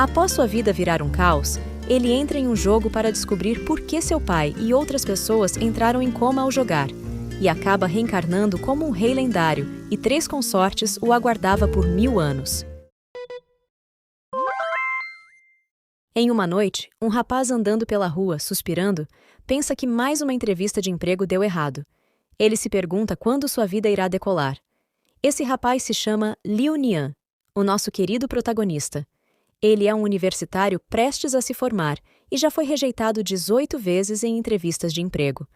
Após sua vida virar um caos, ele entra em um jogo para descobrir por que seu pai e outras pessoas entraram em coma ao jogar, e acaba reencarnando como um rei lendário, e 3 consortes o aguardava por 1000 anos. Em uma noite, um rapaz andando pela rua, suspirando, pensa que mais uma entrevista de emprego deu errado. Ele se pergunta quando sua vida irá decolar. Esse rapaz se chama Liu Nian, o nosso querido protagonista. Ele é um universitário prestes a se formar e já foi rejeitado 18 vezes em entrevistas de emprego.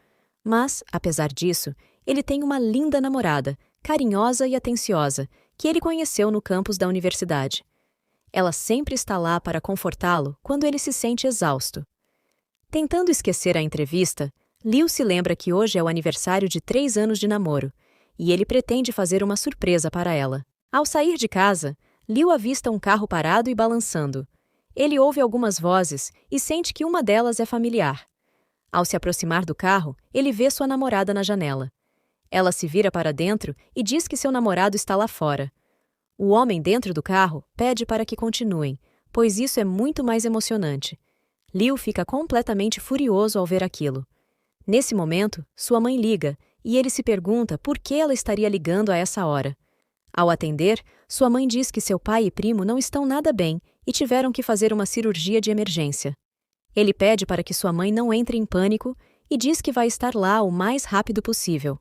Mas, apesar disso, ele tem uma linda namorada, carinhosa e atenciosa, que ele conheceu no campus da universidade. Ela sempre está lá para confortá-lo quando ele se sente exausto. Tentando esquecer a entrevista, Liu se lembra que hoje é o aniversário de 3 anos de namoro, e ele pretende fazer uma surpresa para ela. Ao sair de casa, Liu avista um carro parado e balançando. Ele ouve algumas vozes e sente que uma delas é familiar. Ao se aproximar do carro, ele vê sua namorada na janela. Ela se vira para dentro e diz que seu namorado está lá fora. O homem dentro do carro pede para que continuem, pois isso é muito mais emocionante. Liu fica completamente furioso ao ver aquilo. Nesse momento, sua mãe liga e ele se pergunta por que ela estaria ligando a essa hora. Ao atender, sua mãe diz que seu pai e primo não estão nada bem e tiveram que fazer uma cirurgia de emergência. Ele pede para que sua mãe não entre em pânico e diz que vai estar lá o mais rápido possível.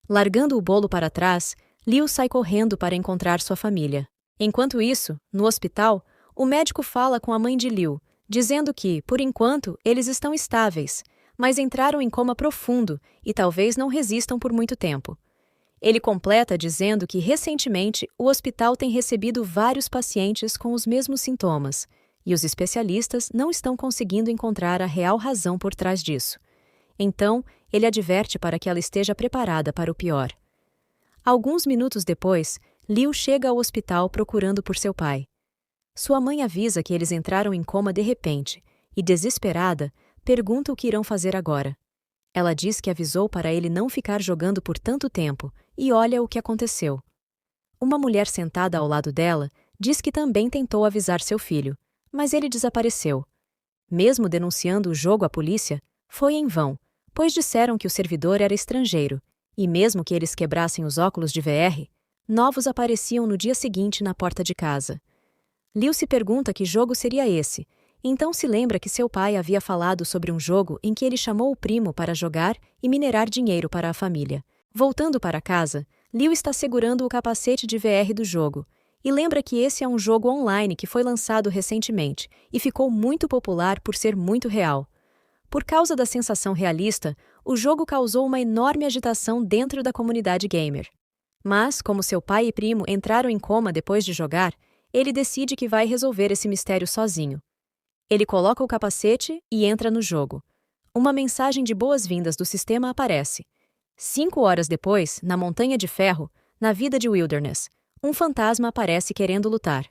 Largando o bolo para trás, Liu sai correndo para encontrar sua família. Enquanto isso, no hospital, o médico fala com a mãe de Liu, dizendo que, por enquanto, eles estão estáveis, mas entraram em coma profundo e talvez não resistam por muito tempo. Ele completa dizendo que, recentemente, o hospital tem recebido vários pacientes com os mesmos sintomas, e os especialistas não estão conseguindo encontrar a real razão por trás disso. Então, ele adverte para que ela esteja preparada para o pior. Alguns minutos depois, Liu chega ao hospital procurando por seu pai. Sua mãe avisa que eles entraram em coma de repente, e, desesperada, pergunta o que irão fazer agora. Ela diz que avisou para ele não ficar jogando por tanto tempo, e olha o que aconteceu. Uma mulher sentada ao lado dela diz que também tentou avisar seu filho, mas ele desapareceu. Mesmo denunciando o jogo à polícia, foi em vão, pois disseram que o servidor era estrangeiro, e mesmo que eles quebrassem os óculos de VR, novos apareciam no dia seguinte na porta de casa. Liu se pergunta que jogo seria esse, então se lembra que seu pai havia falado sobre um jogo em que ele chamou o primo para jogar e minerar dinheiro para a família. Voltando para casa, Liu está segurando o capacete de VR do jogo, e lembra que esse é um jogo online que foi lançado recentemente e ficou muito popular por ser muito real. Por causa da sensação realista, o jogo causou uma enorme agitação dentro da comunidade gamer. Mas, como seu pai e primo entraram em coma depois de jogar, ele decide que vai resolver esse mistério sozinho. Ele coloca o capacete e entra no jogo. Uma mensagem de boas-vindas do sistema aparece. 5 horas depois, na Montanha de Ferro, na vida de Wilderness, um fantasma aparece querendo lutar.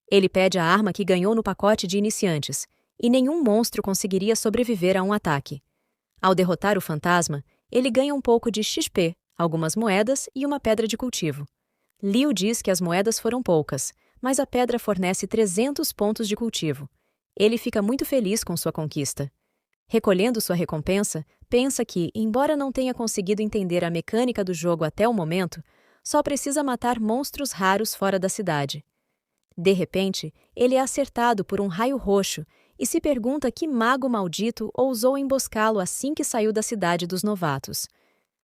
Ele pede a arma que ganhou no pacote de iniciantes, e nenhum monstro conseguiria sobreviver a um ataque. Ao derrotar o fantasma, ele ganha um pouco de XP, algumas moedas e uma pedra de cultivo. Liu diz que as moedas foram poucas, mas a pedra fornece 300 pontos de cultivo. Ele fica muito feliz com sua conquista. Recolhendo sua recompensa, pensa que, embora não tenha conseguido entender a mecânica do jogo até o momento, só precisa matar monstros raros fora da cidade. De repente, ele é acertado por um raio roxo e se pergunta que mago maldito ousou emboscá-lo assim que saiu da cidade dos novatos.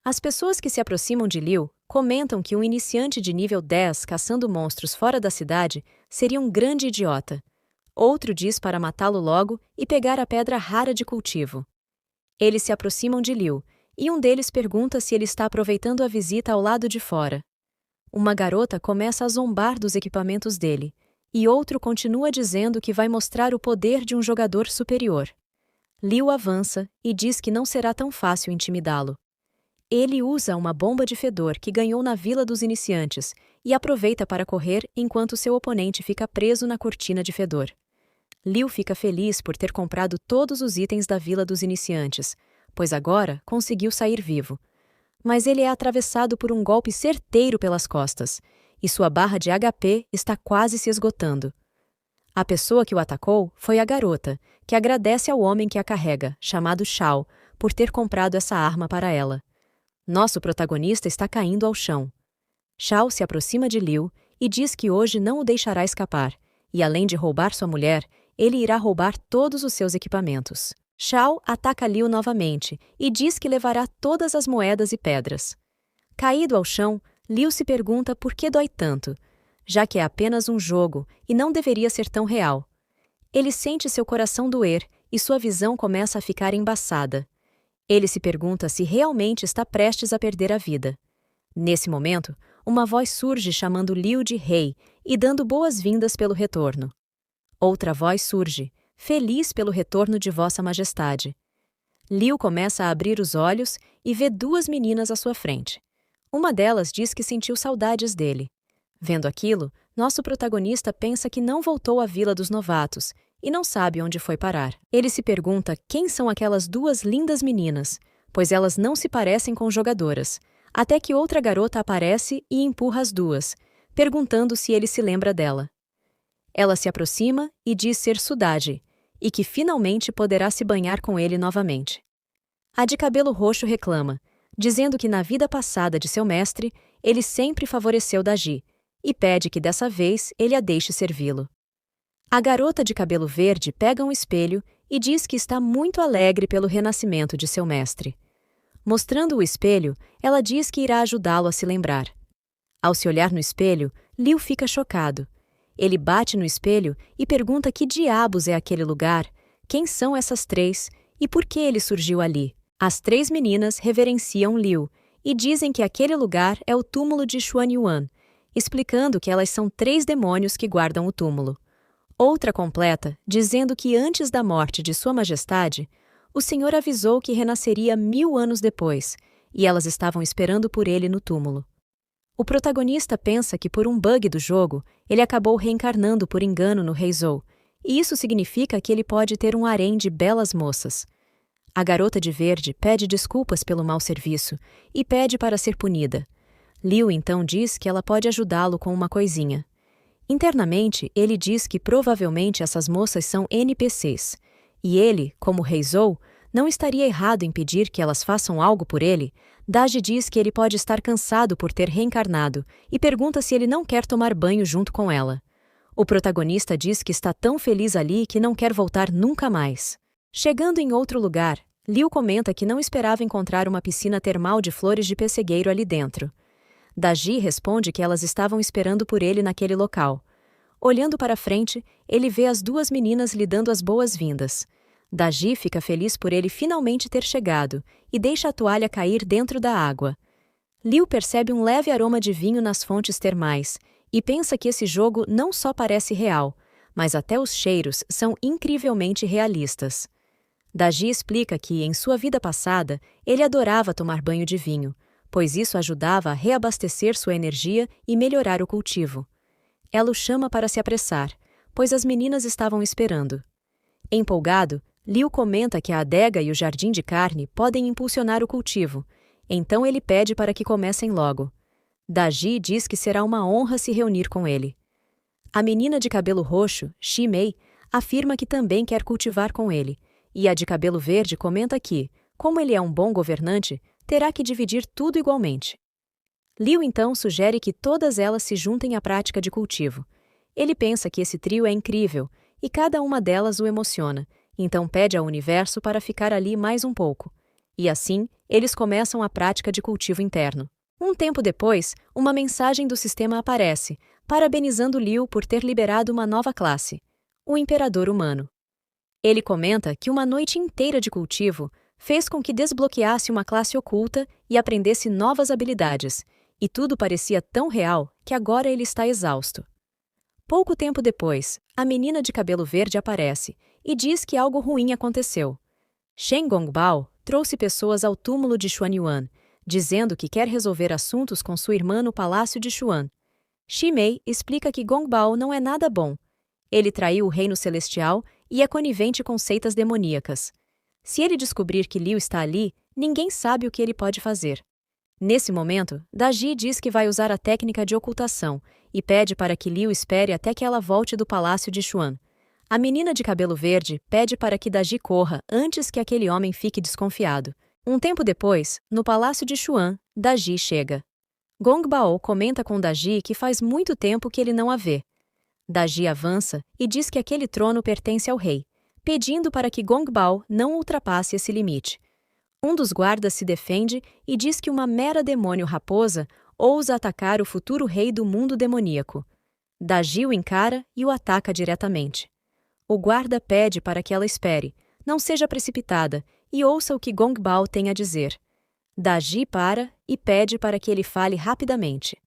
As pessoas que se aproximam de Liu comentam que um iniciante de nível 10 caçando monstros fora da cidade seria um grande idiota. Outro diz para matá-lo logo e pegar a pedra rara de cultivo. Eles se aproximam de Liu, e um deles pergunta se ele está aproveitando a visita ao lado de fora. Uma garota começa a zombar dos equipamentos dele, e outro continua dizendo que vai mostrar o poder de um jogador superior. Liu avança e diz que não será tão fácil intimidá-lo. Ele usa uma bomba de fedor que ganhou na Vila dos Iniciantes e aproveita para correr enquanto seu oponente fica preso na cortina de fedor. Liu fica feliz por ter comprado todos os itens da Vila dos Iniciantes, pois agora conseguiu sair vivo. Mas ele é atravessado por um golpe certeiro pelas costas, e sua barra de HP está quase se esgotando. A pessoa que o atacou foi a garota, que agradece ao homem que a carrega, chamado Shao, por ter comprado essa arma para ela. Nosso protagonista está caindo ao chão. Shao se aproxima de Liu e diz que hoje não o deixará escapar, e além de roubar sua mulher, ele irá roubar todos os seus equipamentos. Shao ataca Liu novamente e diz que levará todas as moedas e pedras. Caído ao chão, Liu se pergunta por que dói tanto, já que é apenas um jogo e não deveria ser tão real. Ele sente seu coração doer e sua visão começa a ficar embaçada. Ele se pergunta se realmente está prestes a perder a vida. Nesse momento, uma voz surge chamando Liu de rei e dando boas-vindas pelo retorno. Outra voz surge, feliz pelo retorno de Vossa Majestade. Liu começa a abrir os olhos e vê duas meninas à sua frente. Uma delas diz que sentiu saudades dele. Vendo aquilo, nosso protagonista pensa que não voltou à Vila dos Novatos e não sabe onde foi parar. Ele se pergunta quem são aquelas duas lindas meninas, pois elas não se parecem com jogadoras, até que outra garota aparece e empurra as duas, perguntando se ele se lembra dela. Ela se aproxima e diz ser Sudade, e que finalmente poderá se banhar com ele novamente. A de cabelo roxo reclama, dizendo que na vida passada de seu mestre, ele sempre favoreceu Daji, e pede que dessa vez ele a deixe servi-lo. A garota de cabelo verde pega um espelho e diz que está muito alegre pelo renascimento de seu mestre. Mostrando o espelho, ela diz que irá ajudá-lo a se lembrar. Ao se olhar no espelho, Liu fica chocado. Ele bate no espelho e pergunta que diabos é aquele lugar, quem são essas três e por que ele surgiu ali. As três meninas reverenciam Liu e dizem que aquele lugar é o túmulo de Xuanyuan, explicando que elas são três demônios que guardam o túmulo. Outra completa, dizendo que antes da morte de Sua Majestade, o Senhor avisou que renasceria 1000 anos depois, e elas estavam esperando por ele no túmulo. O protagonista pensa que por um bug do jogo, ele acabou reencarnando por engano no Rei Zou, e isso significa que ele pode ter um harém de belas moças. A garota de verde pede desculpas pelo mau serviço e pede para ser punida. Liu então diz que ela pode ajudá-lo com uma coisinha. Internamente, ele diz que provavelmente essas moças são NPCs, e ele, como Rei Zou, não estaria errado em pedir que elas façam algo por ele. Daji diz que ele pode estar cansado por ter reencarnado e pergunta se ele não quer tomar banho junto com ela. O protagonista diz que está tão feliz ali que não quer voltar nunca mais. Chegando em outro lugar, Liu comenta que não esperava encontrar uma piscina termal de flores de pessegueiro ali dentro. Daji responde que elas estavam esperando por ele naquele local. Olhando para frente, ele vê as duas meninas lhe dando as boas-vindas. Daji fica feliz por ele finalmente ter chegado e deixa a toalha cair dentro da água. Liu percebe um leve aroma de vinho nas fontes termais e pensa que esse jogo não só parece real, mas até os cheiros são incrivelmente realistas. Daji explica que, em sua vida passada, ele adorava tomar banho de vinho, pois isso ajudava a reabastecer sua energia e melhorar o cultivo. Ela o chama para se apressar, pois as meninas estavam esperando. Empolgado, Liu comenta que a adega e o jardim de carne podem impulsionar o cultivo, então ele pede para que comecem logo. Daji diz que será uma honra se reunir com ele. A menina de cabelo roxo, Shi Mei, afirma que também quer cultivar com ele, e a de cabelo verde comenta que, como ele é um bom governante, terá que dividir tudo igualmente. Liu então sugere que todas elas se juntem à prática de cultivo. Ele pensa que esse trio é incrível, e cada uma delas o emociona, então pede ao universo para ficar ali mais um pouco. E assim, eles começam a prática de cultivo interno. Um tempo depois, uma mensagem do sistema aparece, parabenizando Liu por ter liberado uma nova classe, o Imperador Humano. Ele comenta que uma noite inteira de cultivo fez com que desbloqueasse uma classe oculta e aprendesse novas habilidades, e tudo parecia tão real que agora ele está exausto. Pouco tempo depois, a menina de cabelo verde aparece e diz que algo ruim aconteceu. Shen Gongbao trouxe pessoas ao túmulo de Xuanyuan, dizendo que quer resolver assuntos com sua irmã no palácio de Xuan. Shi Mei explica que Gongbao não é nada bom. Ele traiu o reino celestial e é conivente com seitas demoníacas. Se ele descobrir que Liu está ali, ninguém sabe o que ele pode fazer. Nesse momento, Daji diz que vai usar a técnica de ocultação e pede para que Liu espere até que ela volte do palácio de Xuan. A menina de cabelo verde pede para que Daji corra antes que aquele homem fique desconfiado. Um tempo depois, no palácio de Xuan, Daji chega. Gong Bao comenta com Daji que faz muito tempo que ele não a vê. Daji avança e diz que aquele trono pertence ao rei, pedindo para que Gong Bao não ultrapasse esse limite. Um dos guardas se defende e diz que uma mera demônio-raposa ousa atacar o futuro rei do mundo demoníaco. Daji o encara e o ataca diretamente. O guarda pede para que ela espere, não seja precipitada e ouça o que Gong Bao tem a dizer. Daji para e pede para que ele fale rapidamente.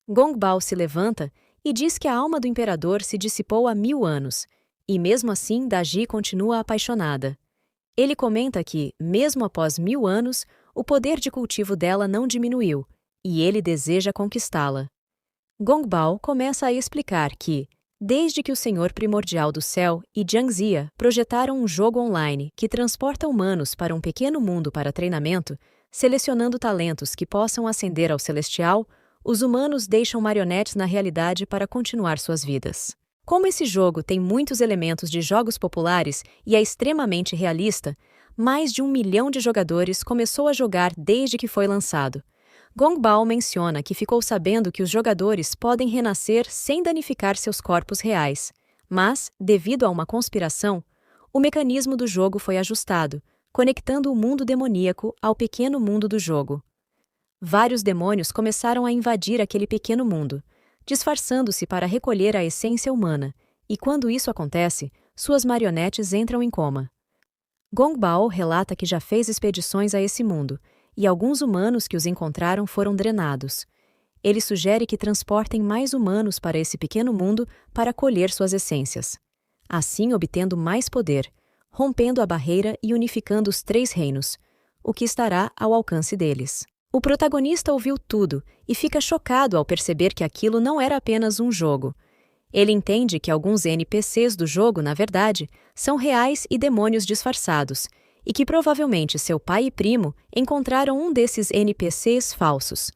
Gong Bao se levanta e diz que a alma do imperador se dissipou há 1000 anos, e mesmo assim Daji continua apaixonada. Ele comenta que, mesmo após 1000 anos, o poder de cultivo dela não diminuiu, e ele deseja conquistá-la. Gong Bao começa a explicar que, desde que o Senhor Primordial do Céu e Jiang Ziya projetaram um jogo online que transporta humanos para um pequeno mundo para treinamento, selecionando talentos que possam ascender ao celestial, os humanos deixam marionetes na realidade para continuar suas vidas. Como esse jogo tem muitos elementos de jogos populares e é extremamente realista, mais de 1 milhão de jogadores começou a jogar desde que foi lançado. Gong Bao menciona que ficou sabendo que os jogadores podem renascer sem danificar seus corpos reais, mas, devido a uma conspiração, o mecanismo do jogo foi ajustado, conectando o mundo demoníaco ao pequeno mundo do jogo. Vários demônios começaram a invadir aquele pequeno mundo, disfarçando-se para recolher a essência humana, e quando isso acontece, suas marionetes entram em coma. Gong Bao relata que já fez expedições a esse mundo, e alguns humanos que os encontraram foram drenados. Ele sugere que transportem mais humanos para esse pequeno mundo para colher suas essências, assim obtendo mais poder, rompendo a barreira e unificando os 3 reinos, o que estará ao alcance deles. O protagonista ouviu tudo e fica chocado ao perceber que aquilo não era apenas um jogo. Ele entende que alguns NPCs do jogo, na verdade, são reais e demônios disfarçados, e que provavelmente seu pai e primo encontraram um desses NPCs falsos.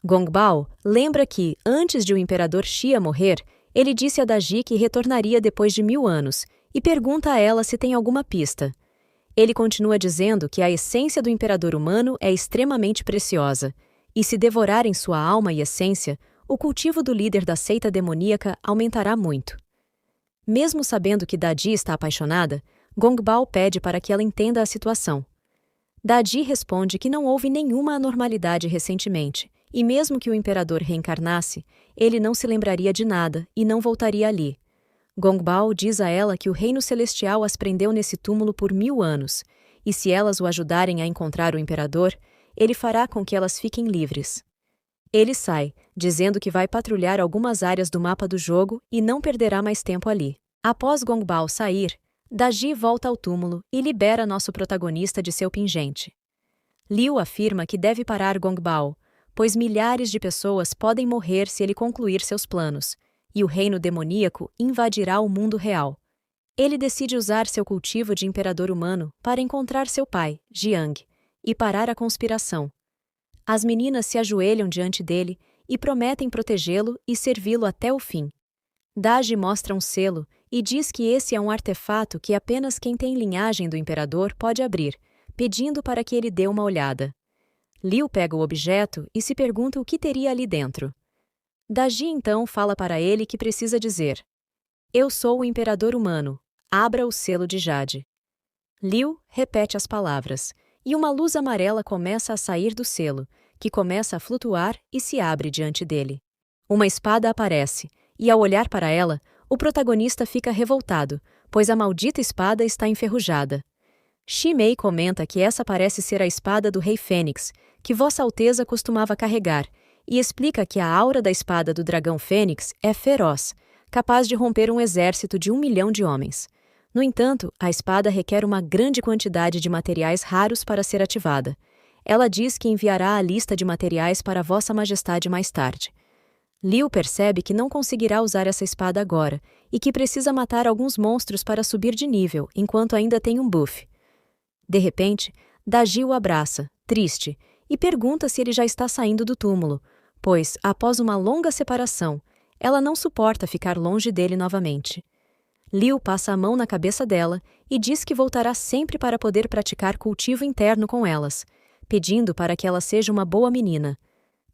Gong Bao lembra que, antes de o imperador Xia morrer, ele disse a Daji que retornaria depois de 1000 anos e pergunta a ela se tem alguma pista. Ele continua dizendo que a essência do imperador humano é extremamente preciosa, e se devorarem sua alma e essência, o cultivo do líder da seita demoníaca aumentará muito. Mesmo sabendo que Daji está apaixonada, Gong Bao pede para que ela entenda a situação. Daji responde que não houve nenhuma anormalidade recentemente, e mesmo que o imperador reencarnasse, ele não se lembraria de nada e não voltaria ali. Gong Bao diz a ela que o reino celestial as prendeu nesse túmulo por 1000 anos, e se elas o ajudarem a encontrar o imperador, ele fará com que elas fiquem livres. Ele sai, dizendo que vai patrulhar algumas áreas do mapa do jogo e não perderá mais tempo ali. Após Gong Bao sair, Daji volta ao túmulo e libera nosso protagonista de seu pingente. Liu afirma que deve parar Gong Bao, pois milhares de pessoas podem morrer se ele concluir seus planos, e o reino demoníaco invadirá o mundo real. Ele decide usar seu cultivo de imperador humano para encontrar seu pai, Jiang, e parar a conspiração. As meninas se ajoelham diante dele e prometem protegê-lo e servi-lo até o fim. Daji mostra um selo e diz que esse é um artefato que apenas quem tem linhagem do imperador pode abrir, pedindo para que ele dê uma olhada. Liu pega o objeto e se pergunta o que teria ali dentro. Daji então fala para ele que precisa dizer: "Eu sou o imperador humano, abra o selo de Jade." Liu repete as palavras, e uma luz amarela começa a sair do selo, que começa a flutuar e se abre diante dele. Uma espada aparece, e ao olhar para ela, o protagonista fica revoltado, pois a maldita espada está enferrujada. Shimei comenta que essa parece ser a espada do Rei Fênix, que Vossa Alteza costumava carregar, e explica que a aura da espada do dragão Fênix é feroz, capaz de romper um exército de 1 milhão de homens. No entanto, a espada requer uma grande quantidade de materiais raros para ser ativada. Ela diz que enviará a lista de materiais para Vossa Majestade mais tarde. Liu percebe que não conseguirá usar essa espada agora e que precisa matar alguns monstros para subir de nível enquanto ainda tem um buff. De repente, Daji o abraça, triste, e pergunta se ele já está saindo do túmulo, pois, após uma longa separação, ela não suporta ficar longe dele novamente. Liu passa a mão na cabeça dela e diz que voltará sempre para poder praticar cultivo interno com elas, pedindo para que ela seja uma boa menina.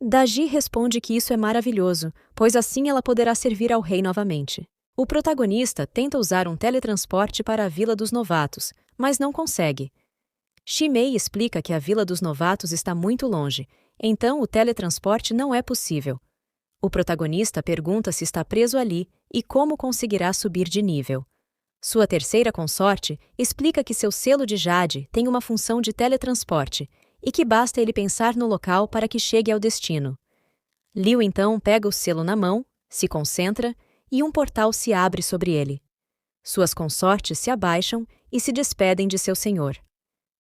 Daji responde que isso é maravilhoso, pois assim ela poderá servir ao rei novamente. O protagonista tenta usar um teletransporte para a Vila dos Novatos, mas não consegue. Shimei explica que a Vila dos Novatos está muito longe, então o teletransporte não é possível. O protagonista pergunta se está preso ali e como conseguirá subir de nível. Sua terceira consorte explica que seu selo de jade tem uma função de teletransporte e que basta ele pensar no local para que chegue ao destino. Liu então pega o selo na mão, se concentra e um portal se abre sobre ele. Suas consortes se abaixam e se despedem de seu senhor.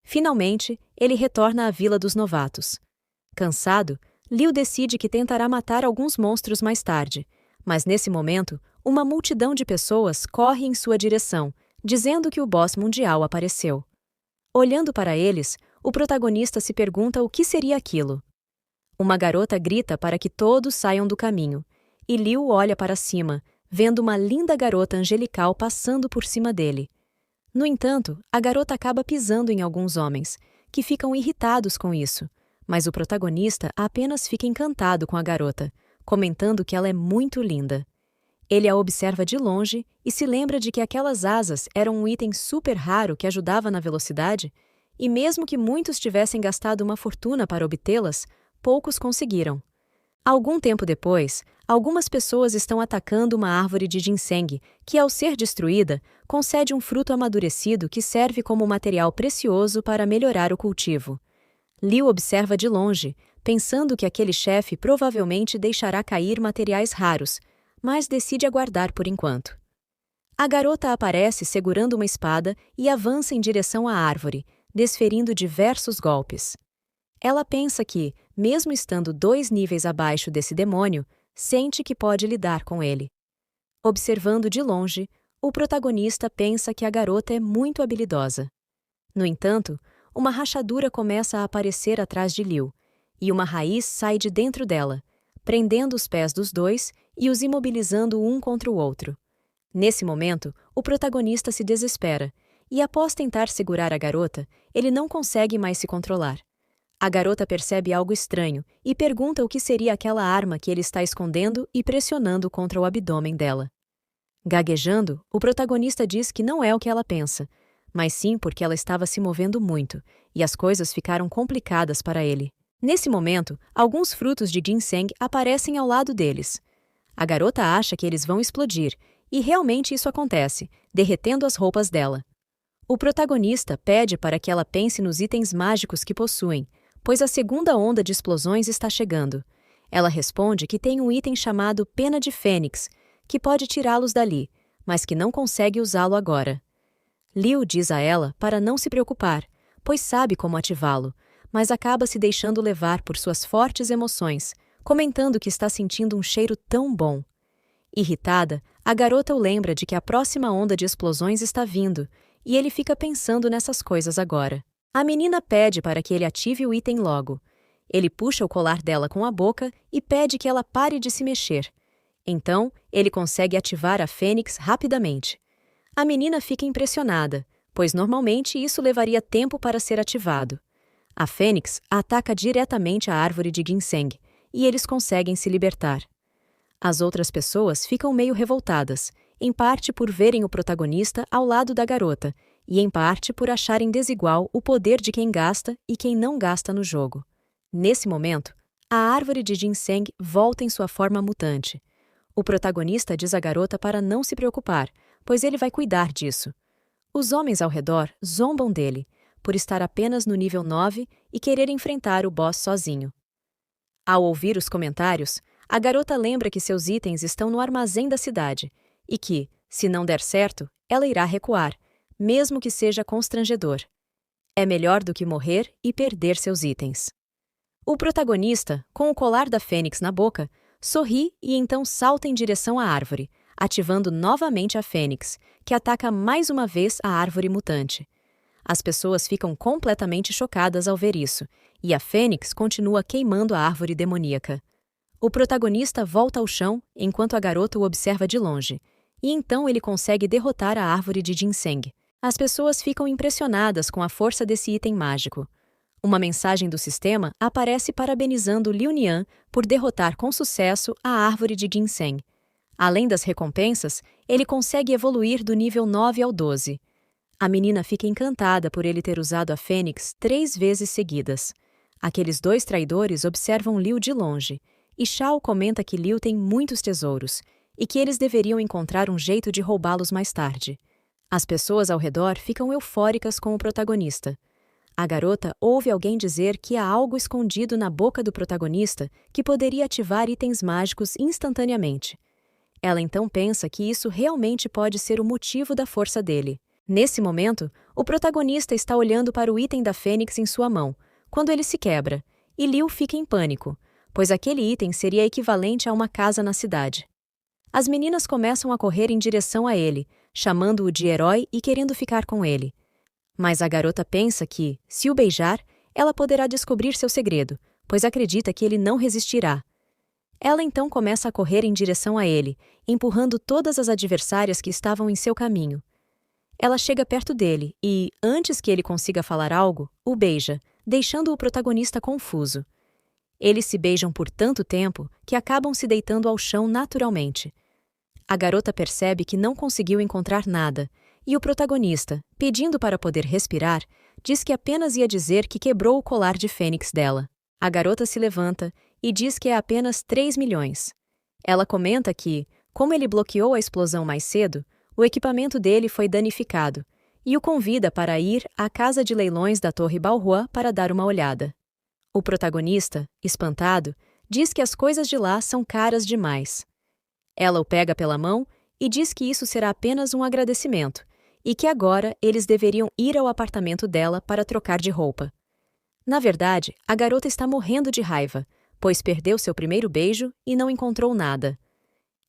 Finalmente, ele retorna à Vila dos Novatos. Cansado, Liu decide que tentará matar alguns monstros mais tarde, mas nesse momento, uma multidão de pessoas corre em sua direção, dizendo que o boss mundial apareceu. Olhando para eles, o protagonista se pergunta o que seria aquilo. Uma garota grita para que todos saiam do caminho, e Liu olha para cima, vendo uma linda garota angelical passando por cima dele. No entanto, a garota acaba pisando em alguns homens, que ficam irritados com isso, mas o protagonista apenas fica encantado com a garota, comentando que ela é muito linda. Ele a observa de longe e se lembra de que aquelas asas eram um item super raro que ajudava na velocidade, e mesmo que muitos tivessem gastado uma fortuna para obtê-las, poucos conseguiram. Algum tempo depois, algumas pessoas estão atacando uma árvore de ginseng, que ao ser destruída, concede um fruto amadurecido que serve como material precioso para melhorar o cultivo. Liu observa de longe, pensando que aquele chefe provavelmente deixará cair materiais raros, mas decide aguardar por enquanto. A garota aparece segurando uma espada e avança em direção à árvore, desferindo diversos golpes. Ela pensa que, mesmo estando 2 níveis abaixo desse demônio, sente que pode lidar com ele. Observando de longe, o protagonista pensa que a garota é muito habilidosa. No entanto, uma rachadura começa a aparecer atrás de Liu, e uma raiz sai de dentro dela, prendendo os pés dos dois e os imobilizando um contra o outro. Nesse momento, o protagonista se desespera, e após tentar segurar a garota, ele não consegue mais se controlar. A garota percebe algo estranho e pergunta o que seria aquela arma que ele está escondendo e pressionando contra o abdômen dela. Gaguejando, o protagonista diz que não é o que ela pensa, mas sim porque ela estava se movendo muito, e as coisas ficaram complicadas para ele. Nesse momento, alguns frutos de ginseng aparecem ao lado deles. A garota acha que eles vão explodir, e realmente isso acontece, derretendo as roupas dela. O protagonista pede para que ela pense nos itens mágicos que possuem, pois a segunda onda de explosões está chegando. Ela responde que tem um item chamado Pena de Fênix, que pode tirá-los dali, mas que não consegue usá-lo agora. Liu diz a ela para não se preocupar, pois sabe como ativá-lo, mas acaba se deixando levar por suas fortes emoções, comentando que está sentindo um cheiro tão bom. Irritada, a garota o lembra de que a próxima onda de explosões está vindo, e ele fica pensando nessas coisas agora. A menina pede para que ele ative o item logo. Ele puxa o colar dela com a boca e pede que ela pare de se mexer. Então, ele consegue ativar a Fênix rapidamente. A menina fica impressionada, pois normalmente isso levaria tempo para ser ativado. A Fênix ataca diretamente a árvore de ginseng, e eles conseguem se libertar. As outras pessoas ficam meio revoltadas, em parte por verem o protagonista ao lado da garota, e em parte por acharem desigual o poder de quem gasta e quem não gasta no jogo. Nesse momento, a árvore de ginseng volta em sua forma mutante. O protagonista diz à garota para não se preocupar, pois ele vai cuidar disso. Os homens ao redor zombam dele, por estar apenas no nível 9 e querer enfrentar o boss sozinho. Ao ouvir os comentários, a garota lembra que seus itens estão no armazém da cidade, e que, se não der certo, ela irá recuar, mesmo que seja constrangedor. É melhor do que morrer e perder seus itens. O protagonista, com o colar da Fênix na boca, sorri e então salta em direção à árvore, ativando novamente a Fênix, que ataca mais uma vez a árvore mutante. As pessoas ficam completamente chocadas ao ver isso, e a Fênix continua queimando a árvore demoníaca. O protagonista volta ao chão enquanto a garota o observa de longe, e então ele consegue derrotar a árvore de ginseng. As pessoas ficam impressionadas com a força desse item mágico. Uma mensagem do sistema aparece parabenizando Liu Nian por derrotar com sucesso a árvore de ginseng. Além das recompensas, ele consegue evoluir do nível 9 ao 12. A menina fica encantada por ele ter usado a fênix 3 vezes seguidas. Aqueles 2 traidores observam Liu de longe, e Shao comenta que Liu tem muitos tesouros, e que eles deveriam encontrar um jeito de roubá-los mais tarde. As pessoas ao redor ficam eufóricas com o protagonista. A garota ouve alguém dizer que há algo escondido na boca do protagonista que poderia ativar itens mágicos instantaneamente. Ela então pensa que isso realmente pode ser o motivo da força dele. Nesse momento, o protagonista está olhando para o item da fênix em sua mão, quando ele se quebra, e Liu fica em pânico, pois aquele item seria equivalente a uma casa na cidade. As meninas começam a correr em direção a ele, chamando-o de herói e querendo ficar com ele. Mas a garota pensa que, se o beijar, ela poderá descobrir seu segredo, pois acredita que ele não resistirá. Ela então começa a correr em direção a ele, empurrando todas as adversárias que estavam em seu caminho. Ela chega perto dele e, antes que ele consiga falar algo, o beija, deixando o protagonista confuso. Eles se beijam por tanto tempo que acabam se deitando ao chão naturalmente. A garota percebe que não conseguiu encontrar nada, e o protagonista, pedindo para poder respirar, diz que apenas ia dizer que quebrou o colar de fênix dela. A garota se levanta e diz que é apenas 3 milhões. Ela comenta que, como ele bloqueou a explosão mais cedo, o equipamento dele foi danificado, e o convida para ir à casa de leilões da Torre Balhua para dar uma olhada. O protagonista, espantado, diz que as coisas de lá são caras demais. Ela o pega pela mão e diz que isso será apenas um agradecimento, e que agora eles deveriam ir ao apartamento dela para trocar de roupa. Na verdade, a garota está morrendo de raiva, pois perdeu seu primeiro beijo e não encontrou nada.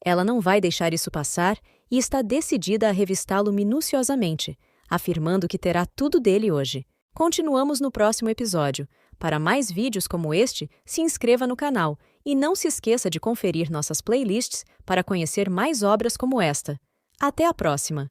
Ela não vai deixar isso passar e está decidida a revistá-lo minuciosamente, afirmando que terá tudo dele hoje. Continuamos no próximo episódio. Para mais vídeos como este, se inscreva no canal e não se esqueça de conferir nossas playlists para conhecer mais obras como esta. Até a próxima!